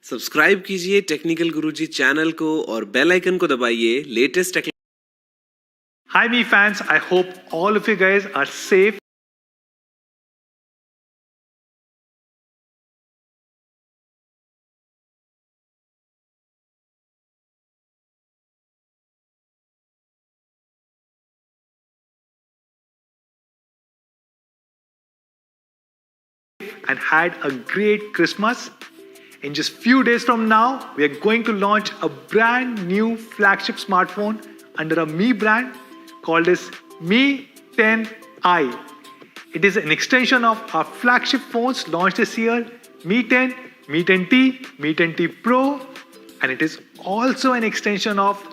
Subscribe कीजिए technical गुरुजी channel को और बेल आइकन को दबाइए latest technical. Hi Mi fans, I hope all of you guys are safe and had a great Christmas. In just few days from now, we are going to launch a brand new flagship smartphone under a Mi brand called as Mi 10i. It is an extension of our flagship phones launched this year, Mi 10, Mi 10T, Mi 10T Pro, and it is also an extension of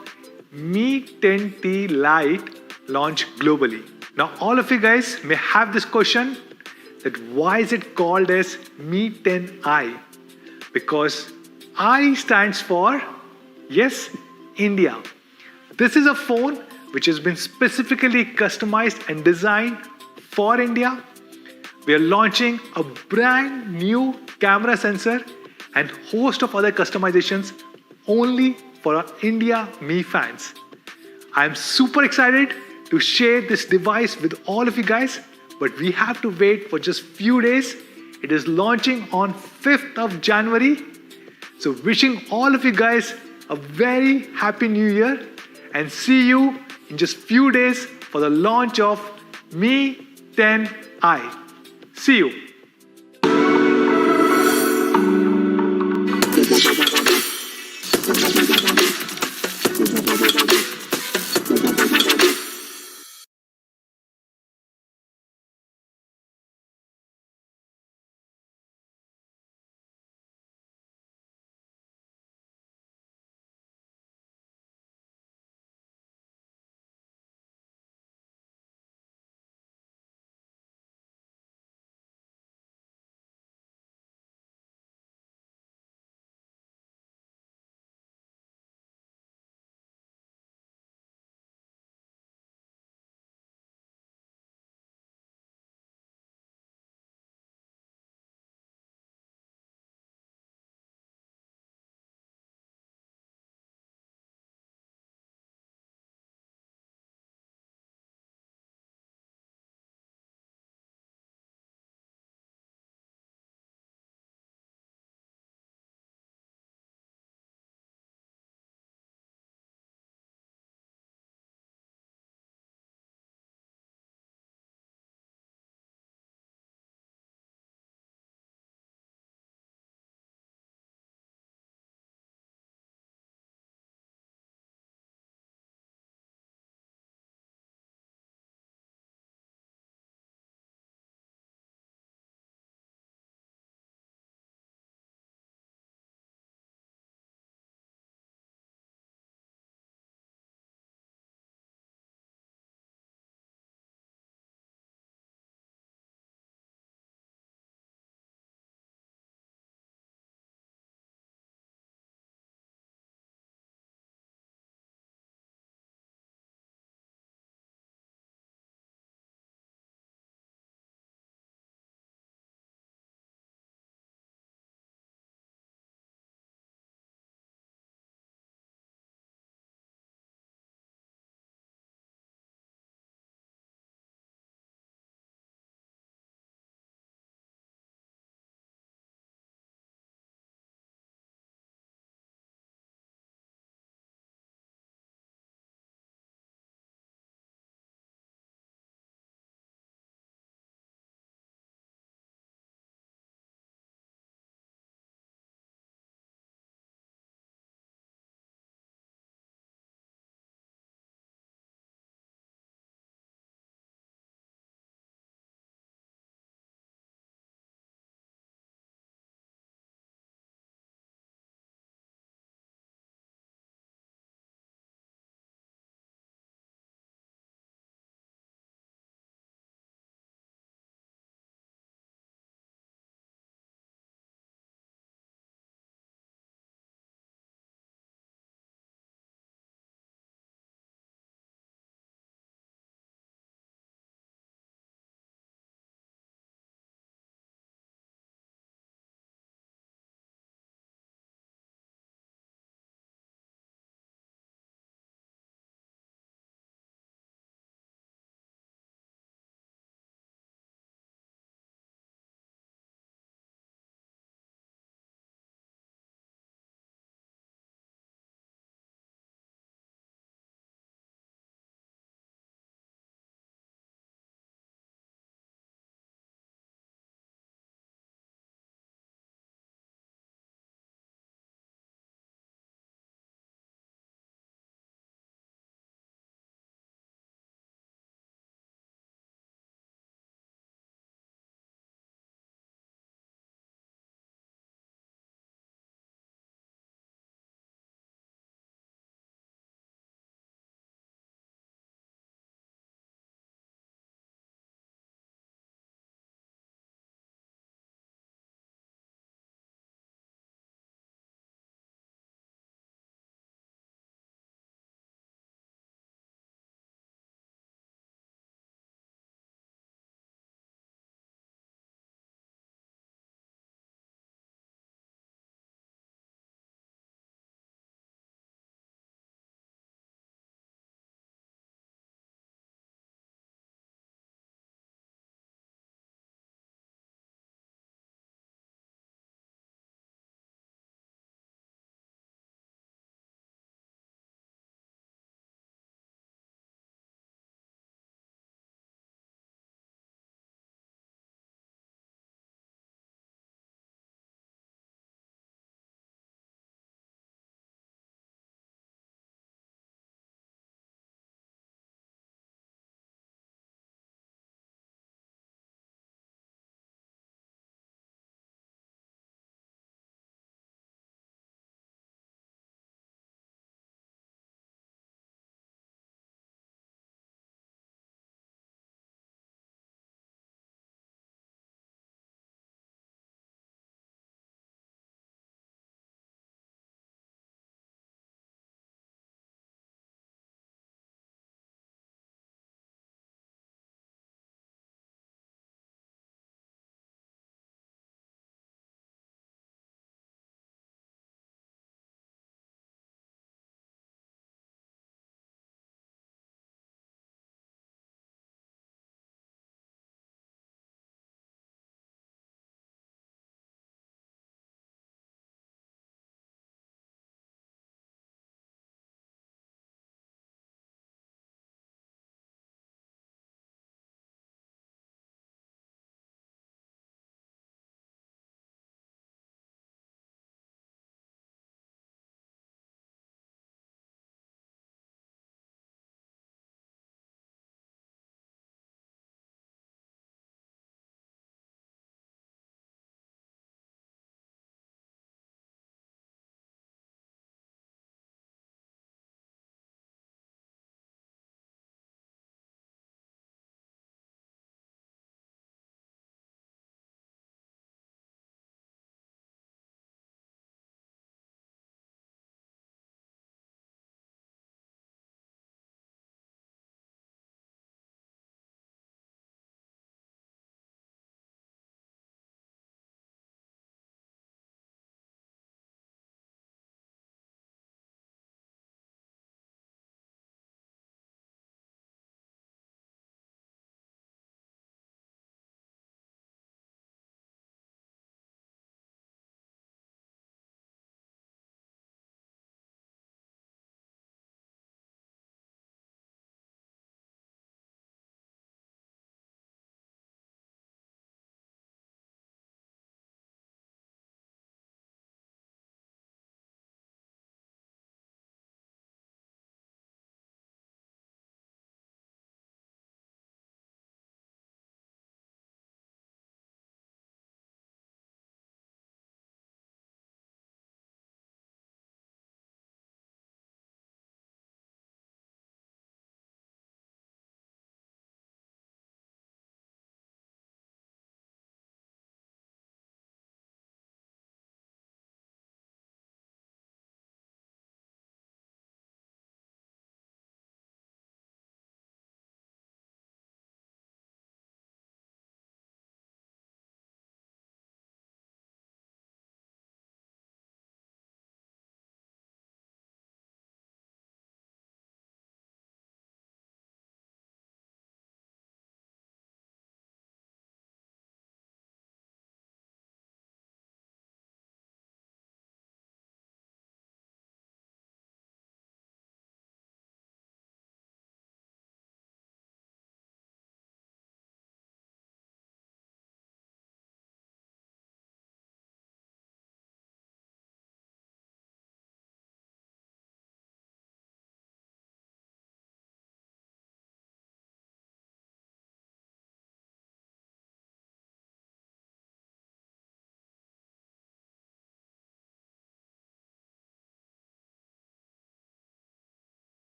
Mi 10T Lite launched globally. Now all of you guys may have this question that why is it called as Mi 10i? Because I stands for, yes, India. This is a phone which has been specifically customized and designed for India. We are launching a brand new camera sensor and host of other customizations only for our India Mi fans. I am super excited to share this device with all of you guys, but we have to wait for just few days. It is launching on 5th of January. So wishing all of you guys a very happy new year and see you in just few days for the launch of Mi 10i. See you.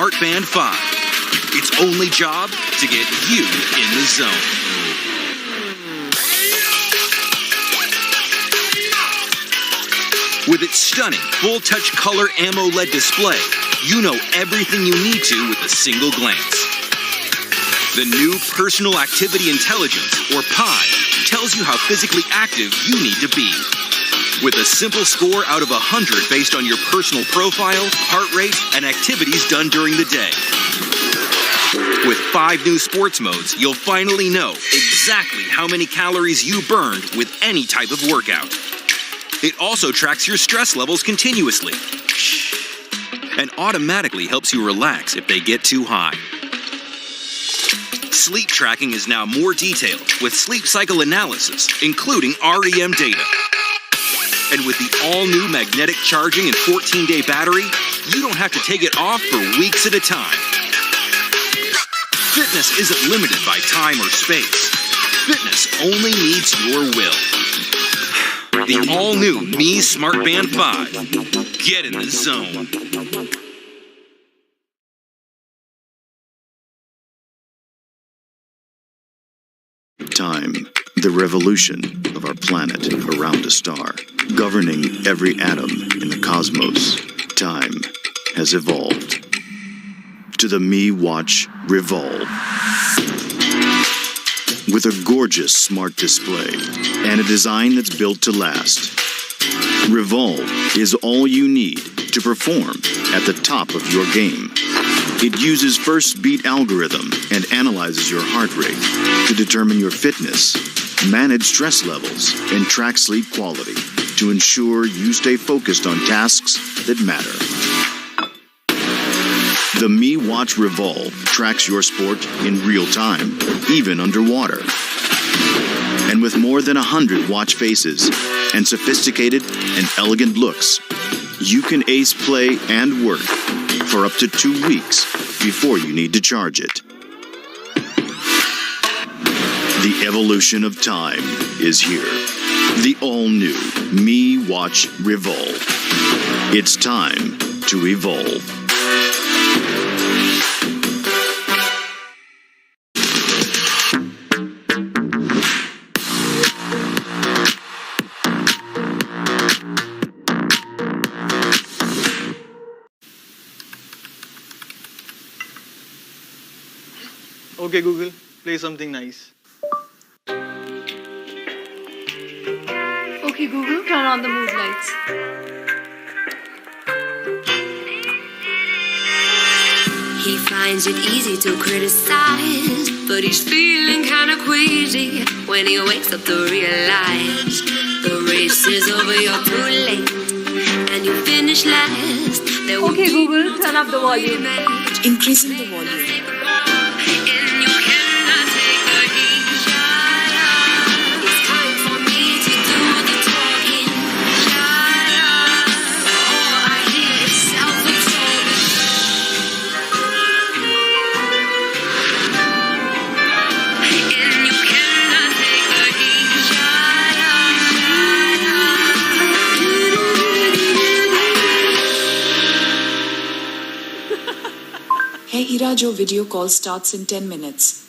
Smart Band 5. Its only job to get you in the zone. With its stunning full-touch color AMOLED display, you know everything you need to with a single glance. The new Personal Activity Intelligence, or PI, tells you how physically active you need to be. With a simple score out of 100 based on your personal profile, heart rate, and activities done during the day. With 5 new sports modes, you'll finally know exactly how many calories you burned with any type of workout. It also tracks your stress levels continuously and automatically helps you relax if they get too high. Sleep tracking is now more detailed with sleep cycle analysis, including REM data. And with the all-new magnetic charging and 14-day battery, you don't have to take it off for weeks at a time. Fitness isn't limited by time or space. Fitness only needs your will. The all-new Mi Smart Band 5. Get in the zone. Time, the revolution of our planet around a star, governing every atom in the cosmos. Time has evolved to the Mi Watch Revolve. With a gorgeous smart display and a design that's built to last. Revolve is all you need to perform at the top of your game. It uses first beat algorithm and analyzes your heart rate to determine your fitness, manage stress levels, and track sleep quality to ensure you stay focused on tasks that matter. The Mi Watch Revolve tracks your sport in real time, even underwater. And with more than 100 watch faces and sophisticated and elegant looks, you can ace play and work for up to 2 weeks before you need to charge it. The evolution of time is here. The all-new Mi Watch Revolve. It's time to evolve. Okay, Google, play something nice. Okay, Google, turn on the mood lights. He finds it easy to criticize, but he's feeling kinda queasy when he wakes up to realize the race is over, you're too late, and you finish last. There will Okay, be Google, turn up the volume. match. Increasing the volume. And you cannot take the heat. Shut up. It's time for me to do the talking. Shut up. All I hear is self-absorbing. And you cannot take the heat. Shut up. Hey Iraj, your video call starts in 10 minutes.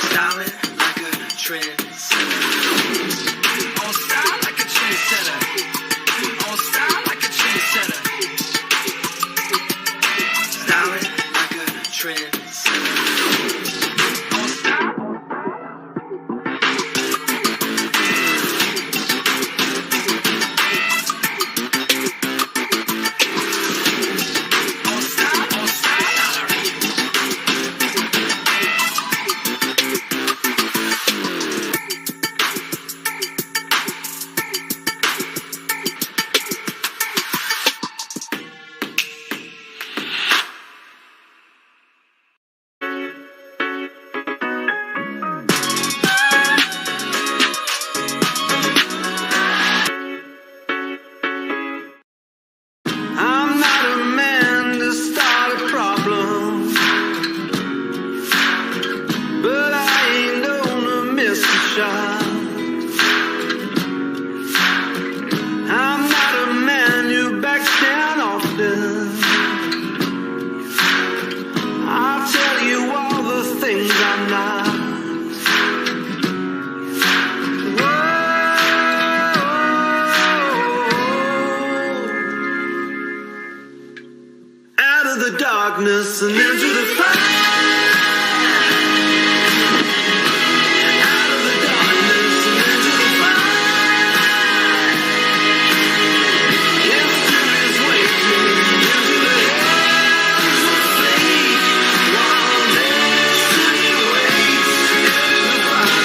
Styling like a trendsetter. On style like a trendsetter. On style like a trendsetter. Styling like a trendsetter. darkness and into the fire. Out of the darkness and into the fire. Yesterday's waiting into the hands of fate. While destiny waits into the fire.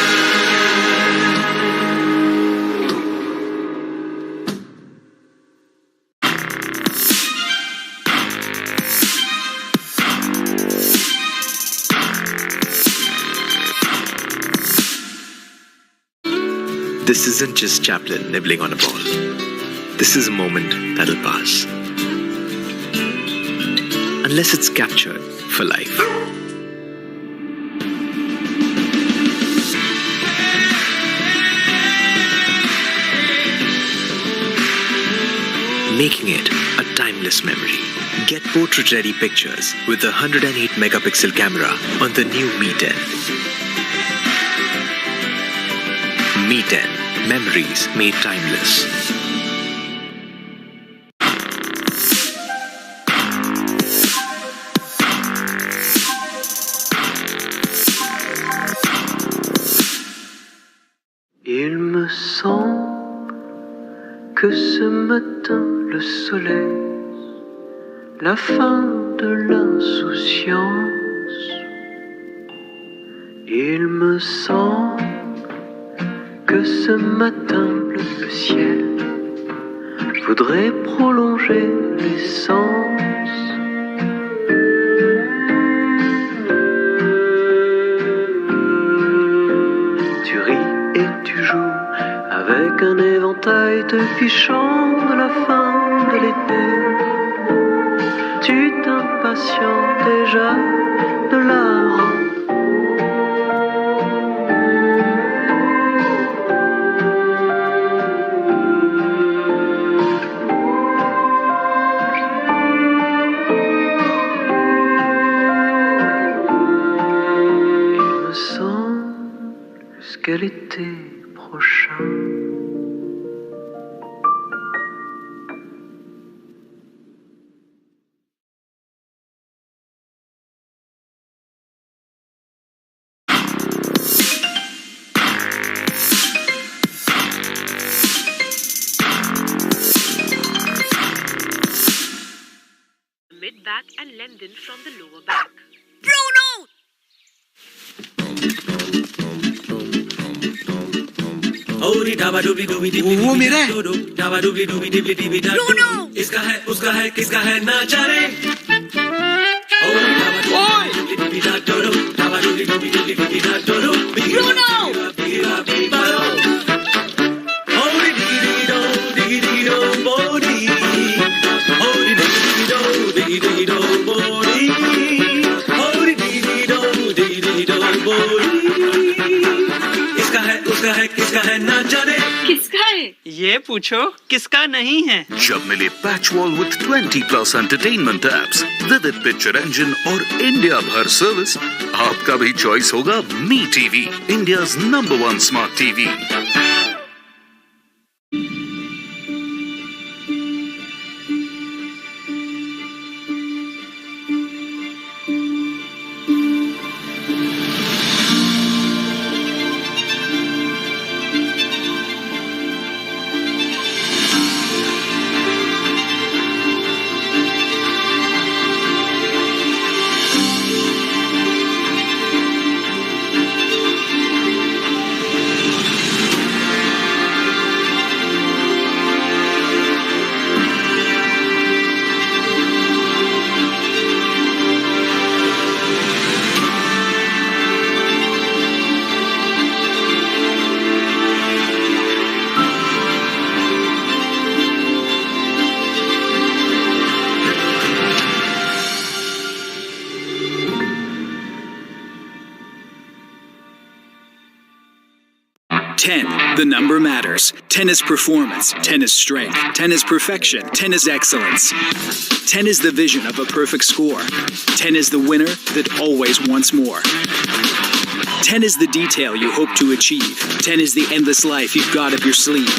This isn't just Chaplin nibbling on a ball. This is a moment that'll pass. Unless it's captured for life. Making it a timeless memory. Get portrait-ready pictures with the 108 megapixel camera on the new Mi 10. Mi 10. Memories made timeless. Il me semble que ce matin le soleil, la fin de l'insouciance. Il me semble que ce matin le ciel voudrait prolonger l'essence. Tu ris et tu joues avec un éventail te fichant de la fin de l'été. Tu t'impatientes déjà de la rentrée. Jusqu'à l'été prochain. Mid-back and lengthen from the lower back. वो मेरा है। इसका है उसका है किसका है ना जाने। किसका है किसका है ना जाने। किसका है? ये पूछो किसका नहीं है। जब मिले patch wall with 20+ entertainment apps, vivid picture engine और इंडिया भर सर्विस, आपका भी चॉइस होगा Mi TV, India's number 1 smart TV. The number matters. 10 is performance. 10 is strength. 10 is perfection. 10 is excellence. 10 is the vision of a perfect score. 10 is the winner that always wants more. 10 is the detail you hope to achieve. 10 is the endless life you've got up your sleeve.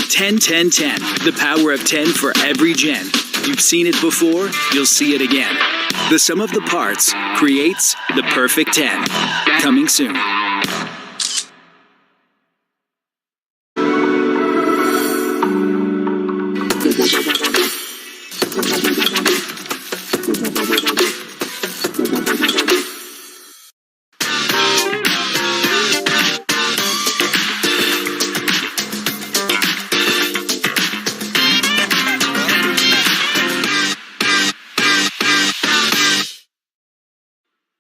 10, 10, 10. The power of 10 for every gen. You've seen it before, you'll see it again. The sum of the parts creates the perfect 10. Coming soon.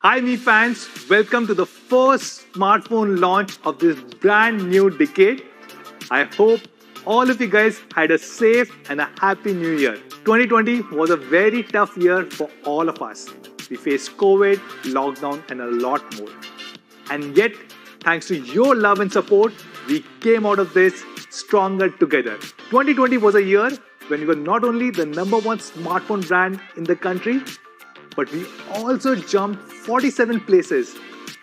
Hi Mi fans, welcome to the first smartphone launch of this brand new decade. I hope all of you guys had a safe and a happy new year. 2020 was a very tough year for all of us. We faced COVID, lockdown and a lot more. And yet, thanks to your love and support, we came out of this stronger together. 2020 was a year when we were not only the #1 smartphone brand in the country, but we also jumped 47 places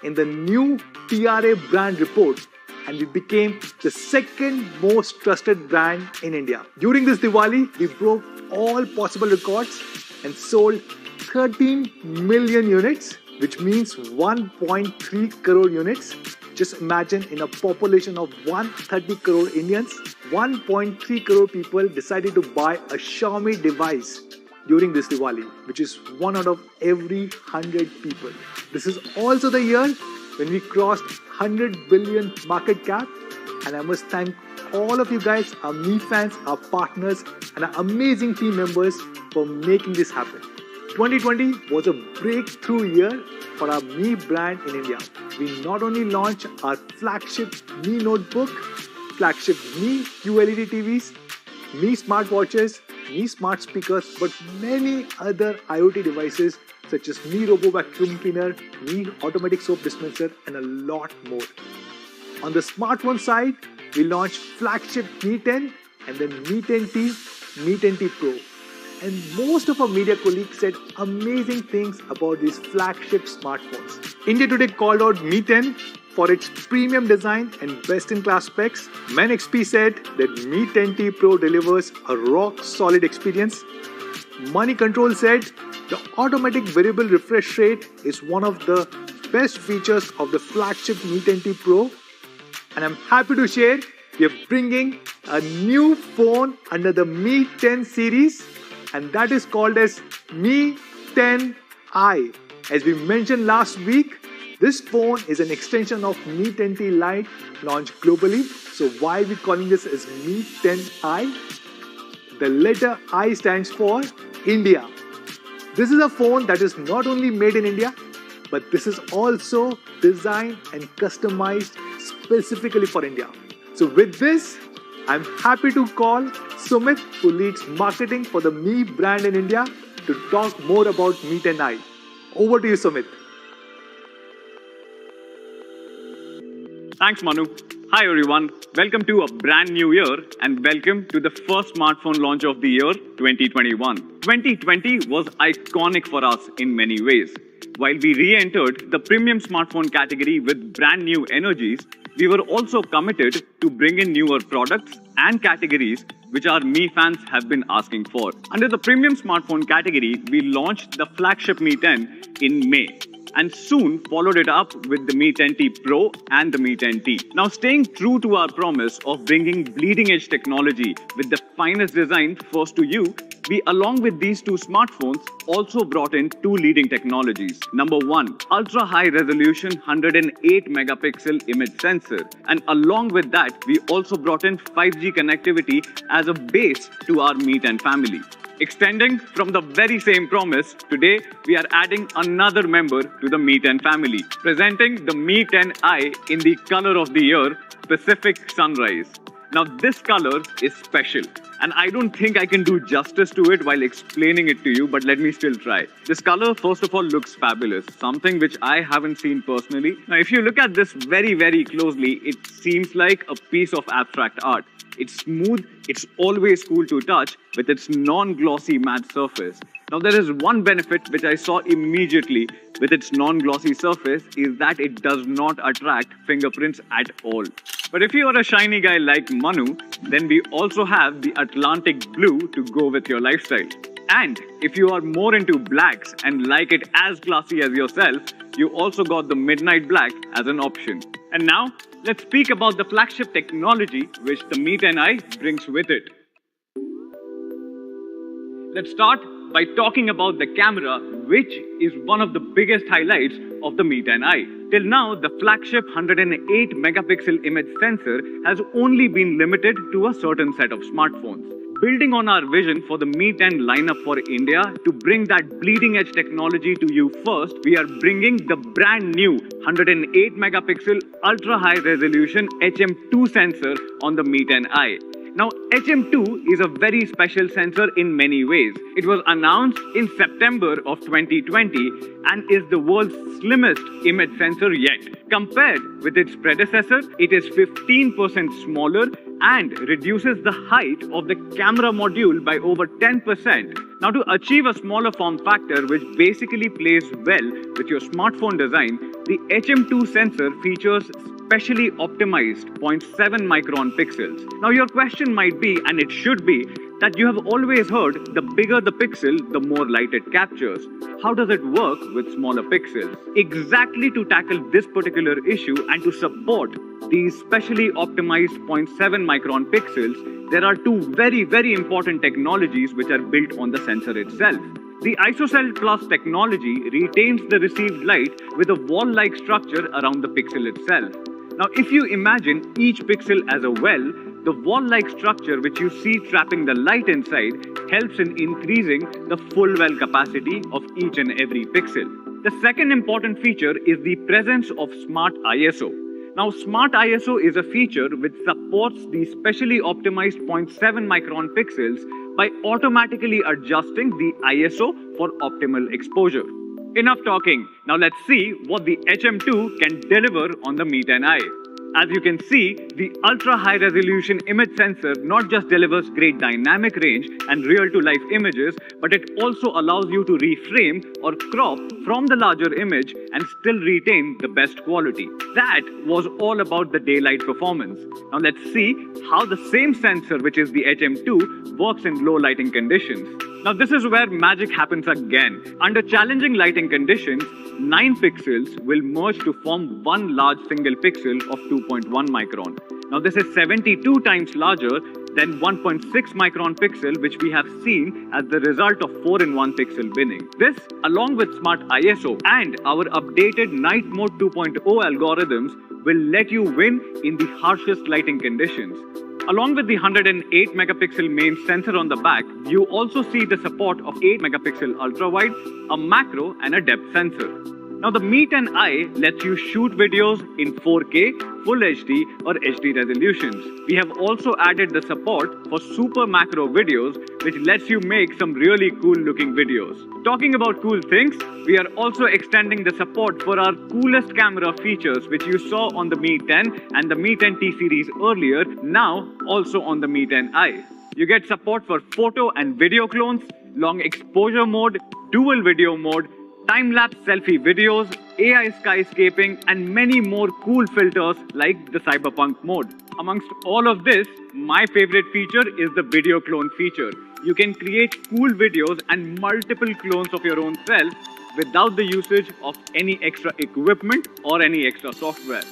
in the new TRA brand report and we became the second most trusted brand in India. During this Diwali, we broke all possible records and sold 13 million units, which means 1.3 crore units. Just imagine, in a population of 130 crore Indians, 1.3 crore people decided to buy a Xiaomi device during this Diwali, which is 1 out of every 100 people. This is also the year when we crossed 100 billion market cap, and I must thank all of you guys, our Mi fans, our partners and our amazing team members for making this happen. 2020 was a breakthrough year for our Mi brand in India. We not only launched our flagship Mi notebook, flagship Mi QLED TVs, Mi smartwatches, Mi smart speakers, but many other IoT devices such as Mi Robo Vacuum Cleaner, Mi Automatic Soap Dispenser and a lot more. On the smartphone side, we launched flagship Mi 10 and then Mi 10T, Mi 10T Pro. And most of our media colleagues said amazing things about these flagship smartphones. India Today called out Mi 10 for its premium design and best-in-class specs. MenXP said that Mi 10T Pro delivers a rock-solid experience. Money Control said the automatic variable refresh rate is one of the best features of the flagship Mi 10T Pro. And I'm happy to share we are bringing a new phone under the Mi 10 series, and that is called as Mi 10i. As we mentioned last week, this phone is an extension of Mi 10T Lite launched globally. So why are we calling this as Mi 10i? The letter I stands for India. This is a phone that is not only made in India, but this is also designed and customized specifically for India. So with this, I'm happy to call Sumit, who leads marketing for the Mi brand in India, to talk more about Mi 10i. Over to you, Sumit. Thanks, Manu. Hi, everyone. Welcome to a brand new year and welcome to the first smartphone launch of the year, 2021. 2020 was iconic for us in many ways. While we re-entered the premium smartphone category with brand new energies, we were also committed to bring in newer products and categories which our Mi fans have been asking for. Under the premium smartphone category, we launched the flagship Mi 10 in May, and soon followed it up with the Mi 10T Pro and the Mi 10T. Now, staying true to our promise of bringing bleeding-edge technology with the finest design first to you, we, along with these two smartphones, also brought in two leading technologies. Number one, ultra-high resolution 108 megapixel image sensor. And along with that, we also brought in 5G connectivity as a base to our Mi 10 family. Extending from the very same promise, today we are adding another member to the Mi 10 family, presenting the Mi 10i in the color of the year, Pacific Sunrise. Now this color is special, and I don't think I can do justice to it while explaining it to you, but let me still try. This color, first of all, looks fabulous, something which I haven't seen personally. Now if you look at this very, very closely, it seems like a piece of abstract art. It's smooth, it's always cool to touch with its non-glossy matte surface. Now there is one benefit which I saw immediately with its non-glossy surface is that it does not attract fingerprints at all. But if you are a shiny guy like Manu, then we also have the Atlantic blue to go with your lifestyle. And if you are more into blacks and like it as classy as yourself, you also got the midnight black as an option. And now, let's speak about the flagship technology which the Mi 10i brings with it. Let's start by talking about the camera, which is one of the biggest highlights of the Mi 10i. Till now, the flagship 108 megapixel image sensor has only been limited to a certain set of smartphones. Building on our vision for the Mi 10 lineup for India to bring that bleeding edge technology to you first, we are bringing the brand new 108 megapixel ultra high resolution HM2 sensor on the Mi 10i. Now, HM2 is a very special sensor in many ways. It was announced in September of 2020 and is the world's slimmest image sensor yet. Compared with its predecessor, it is 15% smaller and reduces the height of the camera module by over 10%. Now, to achieve a smaller form factor which basically plays well with your smartphone design, the HM2 sensor features specially optimized 0.7 micron pixels. Now, your question might be, and it should be, that you have always heard the bigger the pixel, the more light it captures. How does it work with smaller pixels? Exactly to tackle this particular issue and to support these specially optimized 0.7 micron pixels, there are two very important technologies which are built on the sensor itself. The ISOCELL Plus technology retains the received light with a wall-like structure around the pixel itself. Now, if you imagine each pixel as a well, the wall-like structure which you see trapping the light inside helps in increasing the full well capacity of each and every pixel. The second important feature is the presence of Smart ISO. Now, Smart ISO is a feature which supports the specially optimized 0.7 micron pixels by automatically adjusting the ISO for optimal exposure. Enough talking. Now let's see what the HM2 can deliver on the Mi 10i. As you can see, the ultra-high resolution image sensor not just delivers great dynamic range and real-to-life images, but it also allows you to reframe or crop from the larger image and still retain the best quality. That was all about the daylight performance. Now let's see how the same sensor, which is the HM2, works in low lighting conditions. Now this is where magic happens again. Under challenging lighting conditions, 9 pixels will merge to form one large single pixel of 2.1 micron. Now this is 72 times larger than 1.6 micron pixel which we have seen as the result of 4-in-1 pixel binning. This, along with Smart ISO and our updated Night Mode 2.0 algorithms, will let you win in the harshest lighting conditions. Along with the 108 megapixel main sensor on the back, you also see the support of 8 megapixel ultra-wide, a macro and a depth sensor. Now the Mi 10i lets you shoot videos in 4K, Full HD or HD resolutions. We have also added the support for super macro videos which lets you make some really cool looking videos. Talking about cool things, we are also extending the support for our coolest camera features which you saw on the Mi 10 and the Mi 10T series earlier, now also on the Mi 10i. You get support for photo and video clones, long exposure mode, dual video mode, time-lapse selfie videos, AI skyscaping, and many more cool filters like the cyberpunk mode. Amongst all of this, my favorite feature is the video clone feature. You can create cool videos and multiple clones of your own self without the usage of any extra equipment or any extra software.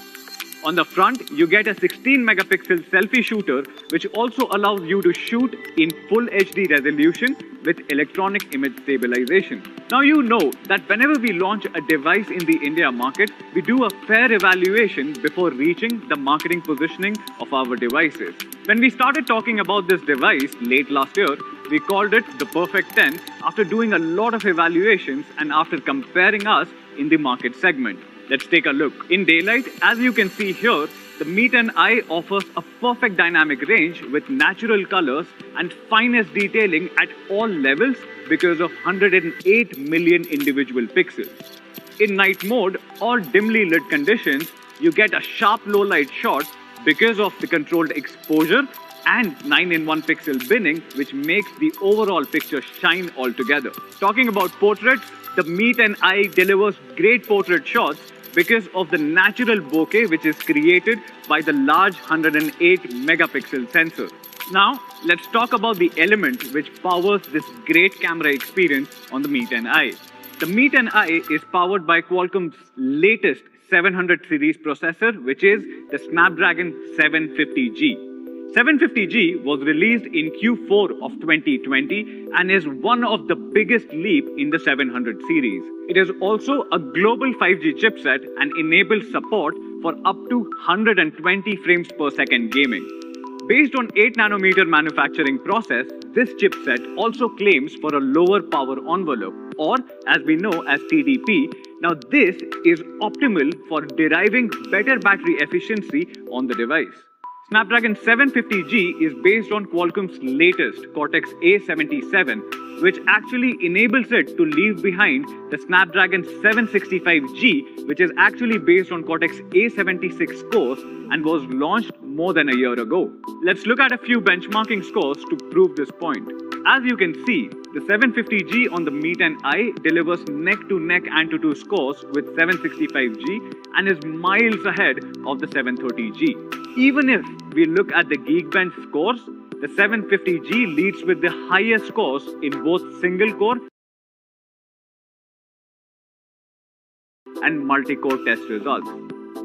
On the front, you get a 16 megapixel selfie shooter which also allows you to shoot in full HD resolution with electronic image stabilization. Now you know that whenever we launch a device in the India market, we do a fair evaluation before reaching the marketing positioning of our devices. When we started talking about this device late last year, we called it the Perfect 10 after doing a lot of evaluations and after comparing us in the market segment. Let's take a look. In daylight, as you can see here, the Mi 10i offers a perfect dynamic range with natural colors and finest detailing at all levels because of 108 million individual pixels. In night mode or dimly lit conditions, you get a sharp low light shot because of the controlled exposure and 9-in-1 pixel binning, which makes the overall picture shine altogether. Talking about portraits, the Mi 10i delivers great portrait shots because of the natural bokeh which is created by the large 108 megapixel sensor. Now, let's talk about the element which powers this great camera experience on the Mi 10i. The Mi 10i is powered by Qualcomm's latest 700 series processor, which is the Snapdragon 750G. 750G was released in Q4 of 2020 and is one of the biggest leap in the 700 series. It is also a global 5G chipset and enables support for up to 120 frames per second gaming. Based on 8nm manufacturing process, this chipset also claims for a lower power envelope, or as we know as TDP. Now this is optimal for deriving better battery efficiency on the device. Snapdragon 750G is based on Qualcomm's latest Cortex-A77, which actually enables it to leave behind the Snapdragon 765G, which is actually based on Cortex-A76 cores and was launched more than a year ago. Let's look at a few benchmarking scores to prove this point. As you can see, the 750G on the Mi 10i delivers neck-to-neck Antutu scores with 765G and is miles ahead of the 730G. Even if we look at the Geekbench scores, the 750G leads with the highest scores in both single-core and multi-core test results.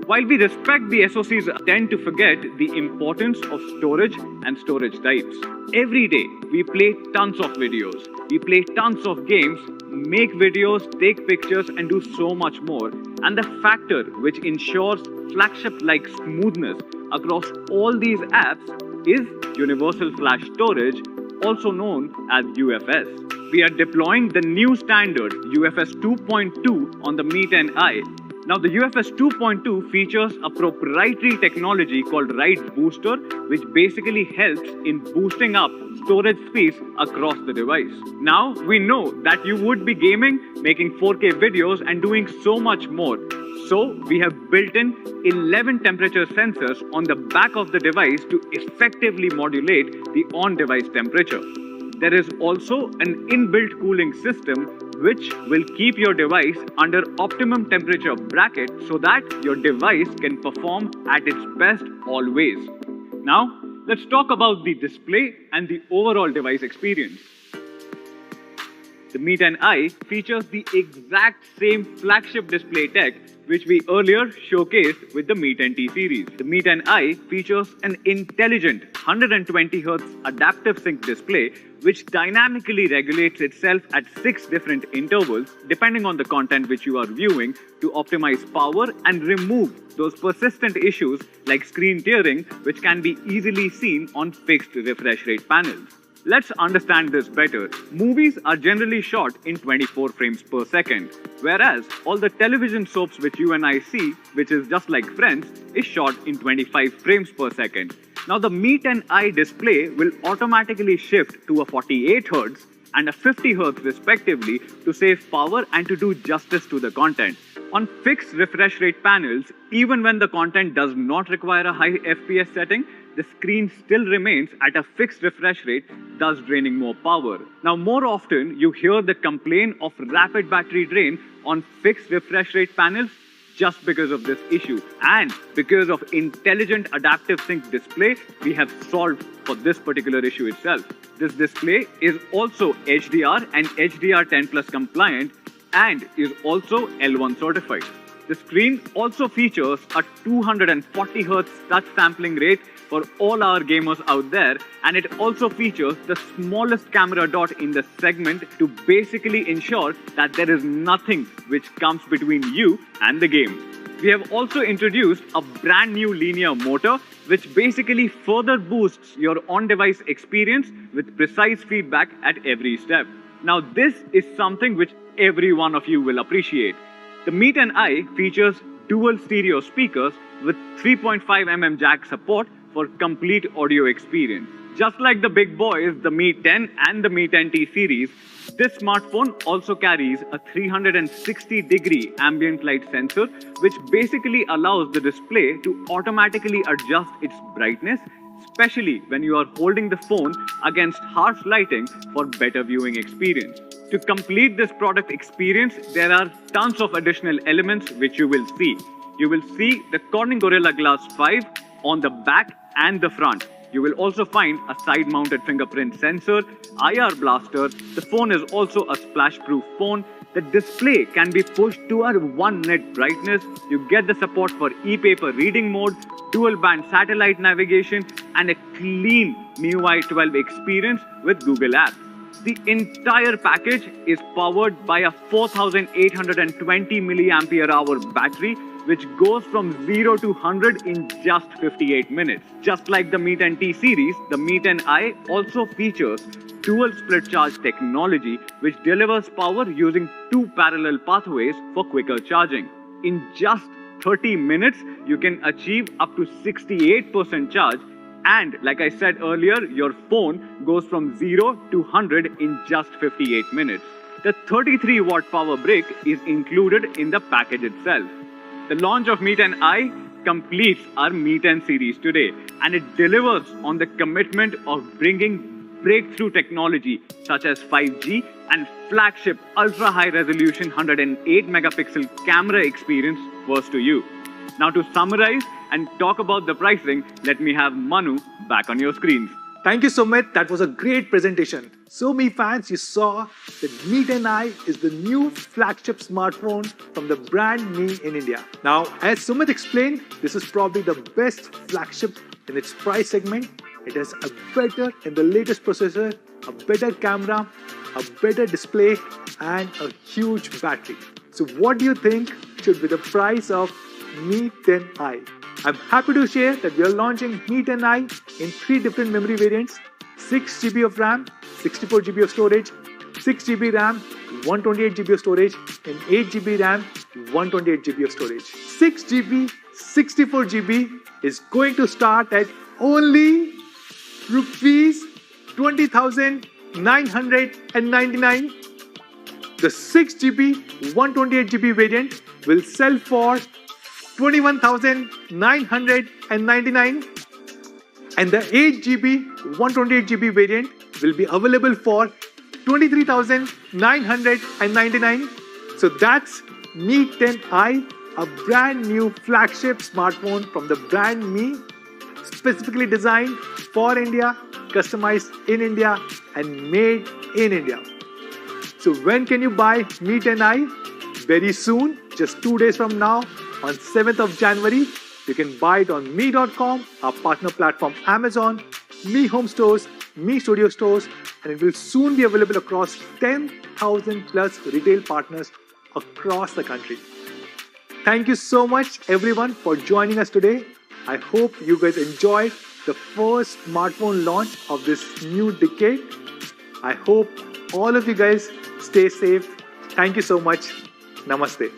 While we respect the SoCs tend to forget the importance of storage and storage types. Every day, we play tons of videos, we play tons of games, make videos, take pictures and do so much more. And the factor which ensures flagship-like smoothness across all these apps is Universal Flash Storage, also known as UFS. We are deploying the new standard UFS 2.2 on the Mi 10i. Now the UFS 2.2 features a proprietary technology called Write Booster, which basically helps in boosting up storage speeds across the device. Now we know that you would be gaming, making 4K videos and doing so much more. So we have built in 11 temperature sensors on the back of the device to effectively modulate the on-device temperature. There is also an inbuilt cooling system which will keep your device under optimum temperature bracket so that your device can perform at its best always. Now, let's talk about the display and the overall device experience. The Mi 10i features the exact same flagship display tech which we earlier showcased with the Mi 10T series. The Mi 10i features an intelligent 120Hz adaptive sync display which dynamically regulates itself at 6 different intervals depending on the content which you are viewing to optimize power and remove those persistent issues like screen tearing which can be easily seen on fixed refresh rate panels. Let's understand this better. Movies are generally shot in 24 frames per second, whereas all the television soaps which you and I see, which is just like Friends, is shot in 25 frames per second. Now the Mi 10i display will automatically shift to a 48Hz and a 50Hz respectively to save power and to do justice to the content. On fixed refresh rate panels, even when the content does not require a high FPS setting, the screen still remains at a fixed refresh rate, thus draining more power. Now, more often, you hear the complaint of rapid battery drain on fixed refresh rate panels just because of this issue. And because of intelligent adaptive sync display, we have solved for this particular issue itself. This display is also HDR and HDR10 Plus compliant and is also L1 certified. The screen also features a 240Hz touch sampling rate for all our gamers out there, and it also features the smallest camera dot in the segment to basically ensure that there is nothing which comes between you and the game. We have also introduced a brand new linear motor which basically further boosts your on-device experience with precise feedback at every step. Now this is something which every one of you will appreciate. The Mi 10i features dual stereo speakers with 3.5mm jack support for complete audio experience. Just like the big boys, the Mi 10 and the Mi 10T series, this smartphone also carries a 360-degree ambient light sensor, which basically allows the display to automatically adjust its brightness, especially when you are holding the phone against harsh lighting for better viewing experience. To complete this product experience, there are tons of additional elements which you will see. You will see the Corning Gorilla Glass 5 on the back and the front. You will also find a side-mounted fingerprint sensor, IR blaster. The phone is also a splash-proof phone. The display can be pushed to a 1 nit brightness. You get the support for e-paper reading mode, dual-band satellite navigation, and a clean MIUI 12 experience with Google Apps. The entire package is powered by a 4820 mAh battery, which goes from 0 to 100 in just 58 minutes. Just like the Mi 10T series, the Mi 10i also features dual split charge technology, which delivers power using 2 parallel pathways for quicker charging. In just 30 minutes, you can achieve up to 68% charge, and like I said earlier, your phone goes from 0 to 100 in just 58 minutes. The 33-watt power brick is included in the package itself. The launch of Mi 10i completes our Mi 10 series today, and it delivers on the commitment of bringing breakthrough technology such as 5G and flagship ultra-high resolution 108 megapixel camera experience first to you. Now to summarize and talk about the pricing, let me have Manu back on your screens. Thank you, Sumit. That was a great presentation. So, Mi fans, you saw that Mi 10i is the new flagship smartphone from the brand Mi in India. Now, as Sumit explained, this is probably the best flagship in its price segment. It has a better and the latest processor, a better camera, a better display, and a huge battery. So, what do you think should be the price of Mi 10i? I'm happy to share that we are launching Mi 10i in 3 different memory variants: 6GB of RAM, 64GB of storage, 6GB RAM, 128GB of storage, and 8GB RAM, 128GB of storage. 6GB, 64GB is going to start at only rupees 20,999. The 6GB, 128GB variant will sell for 21,999, and the 8GB 128GB variant will be available for 23,999. So that's Mi 10i, a brand new flagship smartphone from the brand Mi, specifically designed for India, customized in India, and made in India. So when can you buy Mi 10i? Very soon, just 2 days from now, on 7th of January, you can buy it on Mi.com, our partner platform Amazon, Mi Home Stores, Mi Studio Stores, and it will soon be available across 10,000 plus retail partners across the country. Thank you so much everyone for joining us today. I hope you guys enjoyed the first smartphone launch of this new decade. I hope all of you guys stay safe. Thank you so much. Namaste.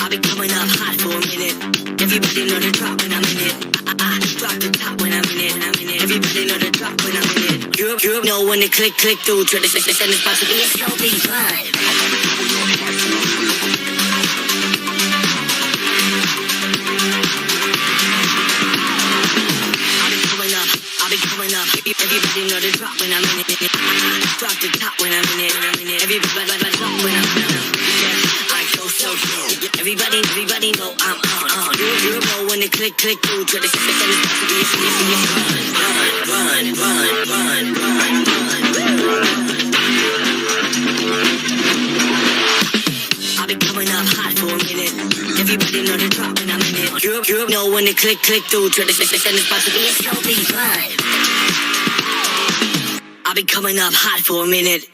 I'll be coming up hot for a minute. Everybody know the drop when I'm in it. I drop the top when I'm in it. Everybody know the drop when I'm in it. You know when they click through to the send this possible. It's so big fun. I'll be coming up. Everybody know the drop when I'm in it. Drop the top when I'm in it. Everybody drop when I'm in it. I go so slow. Everybody know I'm on. You know when they click through to the system. Run. I'll be coming up hot for a minute. Everybody know the drop when I'm in it. You know when they click through to the system. It's so big fun. I'll be coming up hot for a minute.